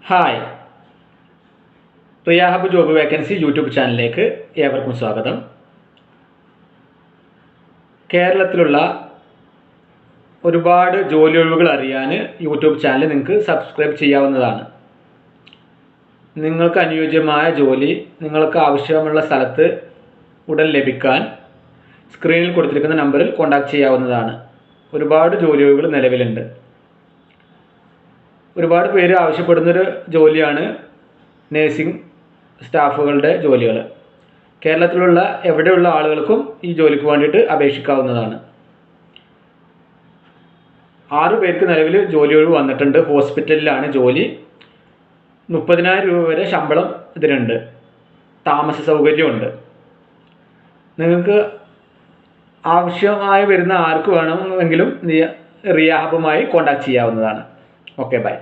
Hi, Riya hub job vacancy YouTube ചാനലിലേക്ക് ഏവർക്കും സ്വാഗതം. കേരളത്തിലുള്ള ഒരുപാട് ജോലി ഒഴിവുകൾ അറിയാൻ യൂട്യൂബ് ചാനൽ നിങ്ങൾക്ക് സബ്സ്ക്രൈബ് ചെയ്യാവുന്നതാണ്. നിങ്ങൾക്ക് അനുയോജ്യമായ ജോലി നിങ്ങൾക്ക് ആവശ്യമുള്ള സ്ഥലത്ത് ഉടൻ ലഭിക്കാൻ സ്ക്രീനിൽ കൊടുത്തിരിക്കുന്ന നമ്പറിൽ കോൺടാക്റ്റ് ചെയ്യാവുന്നതാണ്. ഒരുപാട് ജോലി ഒഴിവുകൾ നിലവിലുണ്ട്. ഒരുപാട് പേര് ആവശ്യപ്പെടുന്നൊരു ജോലിയാണ് നേഴ്സിംഗ് സ്റ്റാഫുകളുടെ ജോലികൾ. കേരളത്തിലുള്ള എവിടെയുള്ള ആളുകൾക്കും ഈ ജോലിക്ക് വേണ്ടിയിട്ട് അപേക്ഷിക്കാവുന്നതാണ്. 6 പേർക്ക് നിലവിൽ ജോലി ഒഴിവ് വന്നിട്ടുണ്ട്. ഹോസ്പിറ്റലിലാണ് ജോലി. 30,000 രൂപ വരെ ശമ്പളം ഇതിനുണ്ട്. താമസ സൗകര്യമുണ്ട്. നിങ്ങൾക്ക് ആവശ്യമായി വരുന്ന ആർക്ക് വേണമെങ്കിലും റിയ ഹബുമായി കോൺടാക്റ്റ് ചെയ്യാവുന്നതാണ്. Okay, by.